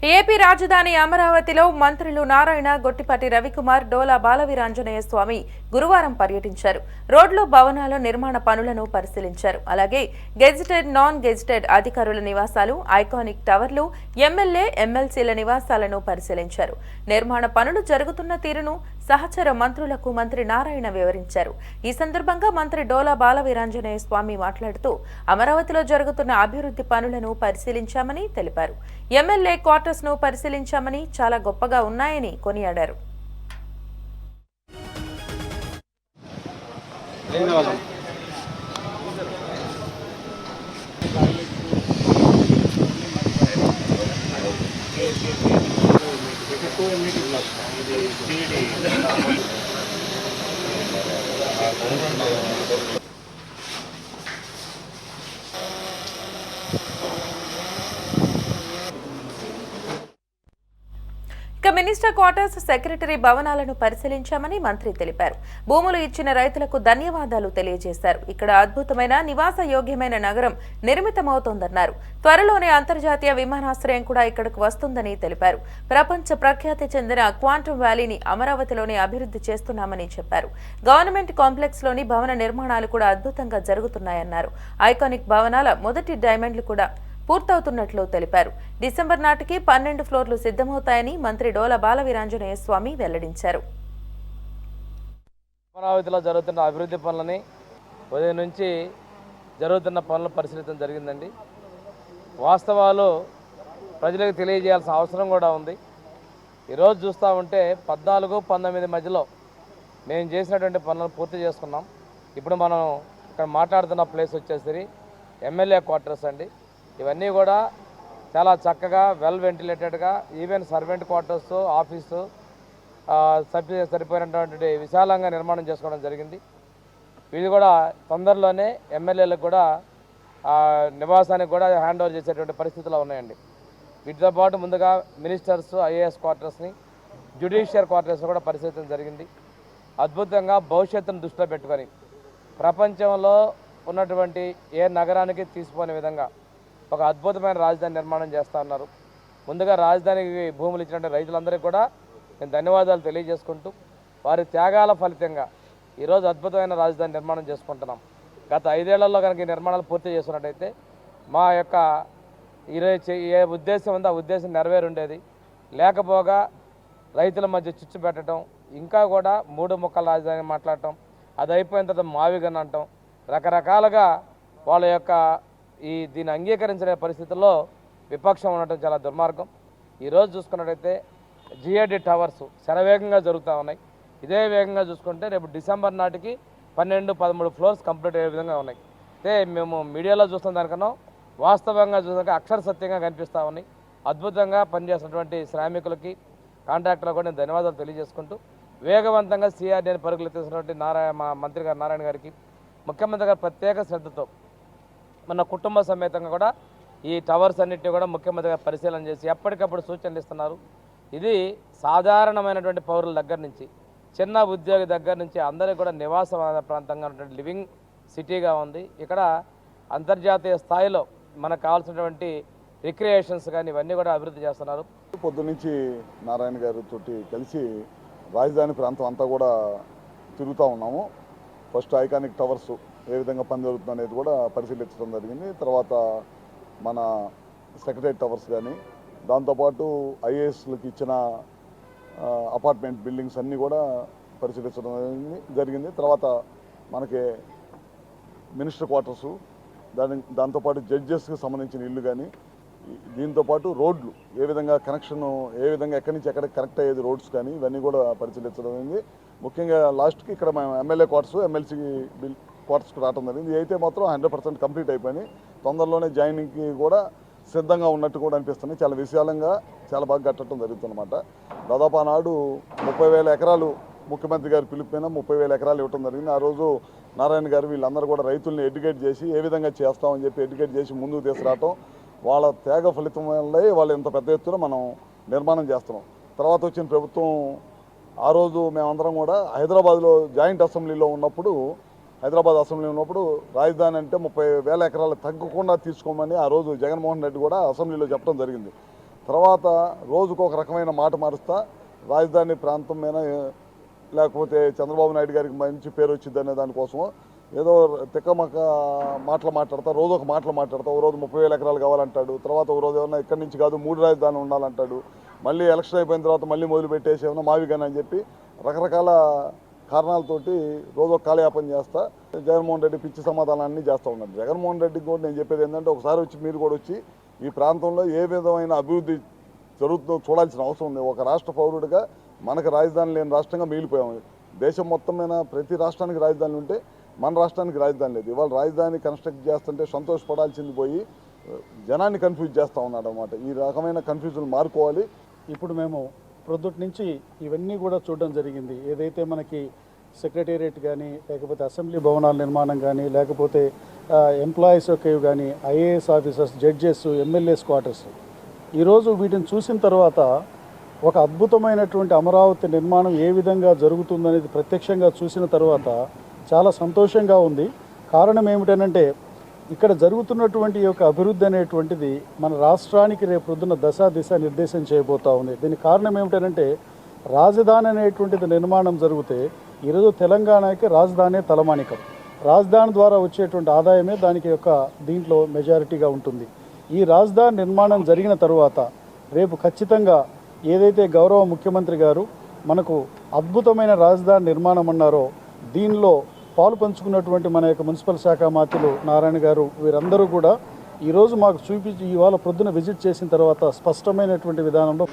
AP రాజధాని అమరావతిలో మంత్రులు నారాయణ, గొట్టిపాటి రవికుమార్, డోలా బాలవీరాంజనేయ స్వామి గురువారం పర్యటించారు. రోడ్లు, భవనాల నిర్మాణ పనులను పరిశీలించారు. అలాగే గెజిటెడ్, నాన్ గెజిటెడ్ అధికారుల నివాసాలు, ఐకానిక్ టవర్లు, ఎమ్మెల్యే, ఎమ్మెల్సీల నివాసాలను పరిశీలించారు. నిర్మాణ పనులు జరుగుతున్న తీరును సహచర మంత్రులకు మంత్రి నారాయణ వివరించారు. ఈ సందర్భంగా మంత్రి డోలా బాలవీరాంజనేయ స్వామి మాట్లాడుతూ అమరావతిలో జరుగుతున్న అభివృద్ధి పనులను పరిశీలించామని తెలిపారు. ఎమ్మెల్యే క్వార్టర్స్ ను పరిశీలించామని, చాలా గొప్పగా ఉన్నాయని కొనియాడారు. మినిస్టర్ క్వార్టర్స్, సెక్రటరీ భవనాలను పరిశీలించామని మంత్రి తెలిపారు. భూములు ఇచ్చిన రైతులకు ధన్యవాదాలు తెలియజేశారు. ఇక్కడ అద్భుతమైన నివాస యోగ్యమైన నగరం నిర్మితమవుతోందన్నారు. త్వరలోనే అంతర్జాతీయ విమానాశ్రయం కూడా ఇక్కడకు వస్తుందని తెలిపారు. ప్రపంచ ప్రఖ్యాతి చెందిన క్వాంటమ్ వ్యాలీని అమరావతిలోనే అభివృద్ధి చేస్తున్నామని చెప్పారు. గవర్నమెంట్ కాంప్లెక్స్ లోని భవన నిర్మాణాలు కూడా అద్భుతంగా జరుగుతున్నాయన్నారు. ఐకానిక్ భవనాల మొదటి డైమండ్లు కూడా పూర్తవుతున్నట్లు తెలిపారు. డిసెంబర్ నాటికి 12 ఫ్లోర్లు సిద్ధమవుతాయని మంత్రి డోలా బాలవీరాంజనేయ స్వామి వెల్లడించారు. అమరావతిలో జరుగుతున్న అభివృద్ధి పనులని ఉదయం నుంచి జరుగుతున్న పనులు పరిశీలించడం జరిగిందండి. వాస్తవాలు ప్రజలకు తెలియజేయాల్సిన అవసరం కూడా ఉంది. ఈరోజు చూస్తూ ఉంటే 14-19 మధ్యలో మేము చేసినటువంటి పనులను పూర్తి చేసుకున్నాం. ఇప్పుడు మనం ఇక్కడ మాట్లాడుతున్న ప్లేస్ వచ్చేసరి ఎమ్మెల్యే క్వార్టర్స్ అండి. ఇవన్నీ కూడా చాలా చక్కగా వెల్ వెంటిలేటెడ్గా, ఈవెన్ సర్వెంట్ క్వార్టర్స్, ఆఫీసు సరిపోయినటువంటి విశాలంగా నిర్మాణం చేసుకోవడం జరిగింది. ఇది కూడా తొందరలోనే ఎమ్మెల్యేలకు కూడా నివాసానికి కూడా హ్యాండ్ ఓవర్ చేసేటువంటి పరిస్థితులు ఉన్నాయండి. వీటితో పాటు ముందుగా మినిస్టర్స్, ఐఏఎస్ క్వార్టర్స్ని, జ్యుడిషియర్ క్వార్టర్స్ కూడా పరిశీలించడం జరిగింది. అద్భుతంగా భవిష్యత్తును దృష్టిలో పెట్టుకొని ప్రపంచంలో ఉన్నటువంటి ఏ నగరానికి తీసిపోని విధంగా ఒక అద్భుతమైన రాజధాని నిర్మాణం చేస్తూ ఉన్నారు. ముందుగా రాజధానికి భూములు ఇచ్చినటువంటి రైతులందరికీ కూడా నేను ధన్యవాదాలు తెలియజేసుకుంటూ, వారి త్యాగాల ఫలితంగా ఈరోజు అద్భుతమైన రాజధాని నిర్మాణం చేసుకుంటున్నాం. గత 5 ఏళ్లలో కనుక ఈ నిర్మాణాలు పూర్తి చేసుకున్నట్టయితే మా యొక్క ఏ ఉద్దేశం ఉందో ఆ ఉద్దేశం నెరవేరుండేది. లేకపోగా రైతుల మధ్య చిచ్చు పెట్టడం, ఇంకా కూడా 3 ముక్కల రాజధాని మాట్లాడటం, అది అయిపోయిన తర్వాత మావిగన్ అంటాం, రకరకాలుగా వాళ్ళ యొక్క దీన్ని అంగీకరించే పరిస్థితుల్లో విపక్షం ఉండటం చాలా దుర్మార్గం. ఈరోజు చూసుకున్నట్టయితే జిఏడి టవర్స్ శరవేగంగా జరుగుతూ ఉన్నాయి. ఇదే వేగంగా చూసుకుంటే రేపు డిసెంబర్ నాటికి 12-13 ఫ్లోర్స్ కంప్లీట్ అయ్యే విధంగా ఉన్నాయి. అయితే మేము మీడియాలో చూస్తున్న దానికన్నా వాస్తవంగా చూసాక అక్షర సత్యంగా కనిపిస్తూ ఉన్నాయి. అద్భుతంగా పనిచేసినటువంటి శ్రామికులకి, కాంట్రాక్టర్లకు కూడా నేను ధన్యవాదాలు తెలియజేసుకుంటూ, వేగవంతంగా సిఆర్డీని పరుగులు తీసినటువంటి మా మంత్రి గారు నారాయణ గారికి, ముఖ్యమంత్రి గారు ప్రత్యేక శ్రద్ధతో మన కుటుంబ సమేతంగా కూడా ఈ టవర్స్ అన్నింటినీ కూడా ముఖ్యమంత్రిగా పరిశీలన చేసి ఎప్పటికప్పుడు సూచనలు ఇస్తున్నారు. ఇది సాధారణమైనటువంటి పౌరుల దగ్గర నుంచి, చిన్న ఉద్యోగి దగ్గర నుంచి అందరికీ కూడా నివాస ప్రాంతంగా ఉన్నటువంటి లివింగ్ సిటీగా ఉంది. ఇక్కడ అంతర్జాతీయ స్థాయిలో మనకు కావాల్సినటువంటి రిక్రియేషన్స్ కానీ ఇవన్నీ కూడా అభివృద్ధి చేస్తున్నారు. పొద్దునుంచి నారాయణ గారితో కలిసి రాజధాని ప్రాంతం అంతా కూడా తిరుగుతూ ఉన్నాము. ఫస్ట్ ఐకానిక్ టవర్స్ ఏ విధంగా పని జరుగుతుంది అనేది కూడా పరిశీలించడం జరిగింది. తర్వాత మన సెక్రటరీ టవర్స్ కానీ, దాంతోపాటు ఐఏఎస్లకు ఇచ్చిన అపార్ట్మెంట్ బిల్డింగ్స్ అన్నీ కూడా పరిశీలించడం జరిగింది. తర్వాత మనకి మినిస్టర్ క్వార్టర్సు, దాంతోపాటు జడ్జెస్కి సంబంధించిన ఇల్లు కానీ, దీంతోపాటు రోడ్లు ఏ విధంగా కనెక్షన్, ఏ విధంగా ఎక్కడి నుంచి ఎక్కడికి కనెక్ట్ అయ్యేది రోడ్స్ కానీ ఇవన్నీ కూడా పరిశీలించడం జరిగింది. ముఖ్యంగా లాస్ట్కి ఇక్కడ మేము ఎమ్మెల్యే క్వార్టర్స్, ఎమ్మెల్సీ క్వార్టర్స్కి రావడం జరిగింది. అయితే మాత్రం 100% కంప్లీట్ అయిపోయినాయి. తొందరలోనే జాయినింగ్కి కూడా సిద్ధంగా ఉన్నట్టు కూడా అనిపిస్తుంది. చాలా విశాలంగా చాలా బాగా కట్టడం జరుగుతుందన్నమాట. దాదాపు ఆనాడు 30,000 ఎకరాలు ముఖ్యమంత్రి గారి పిలుపుపైన 30,000 ఎకరాలు ఇవ్వడం జరిగింది. ఆ రోజు నారాయణ గారు వీళ్ళందరూ కూడా రైతుల్ని ఎడ్యుకేట్ చేసి ఏ విధంగా చేస్తామని చెప్పి ఎడ్యుకేట్ చేసి ముందుకు తీసుకురావటం, వాళ్ళ త్యాగ ఫలితం వల్లే వాళ్ళు ఇంత పెద్ద ఎత్తున మనం నిర్మాణం చేస్తున్నాం. తర్వాత వచ్చిన ప్రభుత్వం ఆ రోజు మేమందరం కూడా హైదరాబాద్లో జాయింట్ అసెంబ్లీలో ఉన్నప్పుడు హైదరాబాద్ అసెంబ్లీ ఉన్నప్పుడు రాజధాని అంటే 30,000 ఎకరాలు తగ్గకుండా తీసుకోమని ఆ రోజు జగన్మోహన్ రెడ్డి కూడా అసెంబ్లీలో చెప్పడం జరిగింది. తర్వాత రోజుకు ఒక రకమైన మాట మారుస్తా రాజధాని ప్రాంతం మీద లేకపోతే చంద్రబాబు నాయుడు గారికి మంచి పేరు వచ్చింది అనే దానికోసం ఏదో తిక్కమక్క మాటలు మాట్లాడతా, రోజు ఒక మాటలు మాట్లాడతా. ఒక రోజు 30,000 ఎకరాలు కావాలంటాడు, తర్వాత ఒక రోజు ఏమన్నా ఇక్కడి నుంచి కాదు 3 రాజధాని ఉండాలంటాడు, మళ్ళీ ఎలక్షన్ అయిపోయిన తర్వాత మళ్ళీ మొదలు పెట్టేసి ఏమన్నా మావిగాని అని చెప్పి రకరకాల కారణాలతోటి రోజు ఒక కాలయాపన చేస్తా జగన్మోహన్ రెడ్డి పిచ్చి సమాధానాన్ని చేస్తూ ఉన్నాడు. జగన్మోహన్ రెడ్డికి కూడా నేను చెప్పేది ఏంటంటే ఒకసారి వచ్చి మీరు కూడా వచ్చి ఈ ప్రాంతంలో ఏ విధమైన అభివృద్ధి జరుగుతుందో చూడాల్సిన అవసరం ఉంది. ఒక రాష్ట్ర పౌరుడిగా మనకు రాజధాని లేని రాష్ట్రంగా మిగిలిపోయాము. దేశం మొత్తం మీద ప్రతి రాష్ట్రానికి రాజధాని ఉంటే మన రాష్ట్రానికి రాజధాని లేదు. ఇవాళ రాజధాని కన్స్ట్రక్ట్ చేస్తుంటే సంతోషపడాల్సింది పోయి జనాన్ని కన్ఫ్యూజ్ చేస్తూ ఉన్నాడు అన్నమాట. ఈ రకమైన కన్ఫ్యూజన్ మారుకోవాలి. ఇప్పుడు మేము ప్రొద్దుటి నుంచి ఇవన్నీ కూడా చూడడం జరిగింది. ఏదైతే మనకి సెక్రటేరియట్ కానీ, లేకపోతే అసెంబ్లీ భవనాల నిర్మాణం కానీ, లేకపోతే ఎంప్లాయీస్ యొక్క కానీ, IAS officers, judges, MLAs quarters, ఈరోజు వీటిని చూసిన తర్వాత ఒక అద్భుతమైనటువంటి అమరావతి నిర్మాణం ఏ విధంగా జరుగుతుందనేది ప్రత్యక్షంగా చూసిన తర్వాత చాలా సంతోషంగా ఉంది. కారణం ఏమిటనంటే ఇక్కడ జరుగుతున్నటువంటి ఈ యొక్క అభివృద్ధి అనేటువంటిది మన రాష్ట్రానికి రేపు పొద్దున్న దిశ నిర్దేశం చేయబోతూ ఉంది. దీనికి కారణం ఏమిటనంటే రాజధాని అనేటువంటిది నిర్మాణం జరిగితే ఈరోజు తెలంగాణకి రాజధానే తలమానికం. రాజధాని ద్వారా వచ్చేటువంటి ఆదాయమే దానికి యొక్క దీంట్లో మెజారిటీగా ఉంటుంది. ఈ రాజధాని నిర్మాణం జరిగిన తరువాత రేపు ఖచ్చితంగా ఏదైతే గౌరవ ముఖ్యమంత్రి గారు మనకు అద్భుతమైన రాజధాని నిర్మాణం అన్నారో దీనిలో పాలు పంచుకున్నటువంటి మన యొక్క మున్సిపల్ శాఖ మంత్రులు నారాయణ గారు వీరందరూ కూడా ఈరోజు మాకు చూపించి ఇవాళ ప్రొద్దున విజిట్ చేసిన తర్వాత స్పష్టమైనటువంటి విధానంలో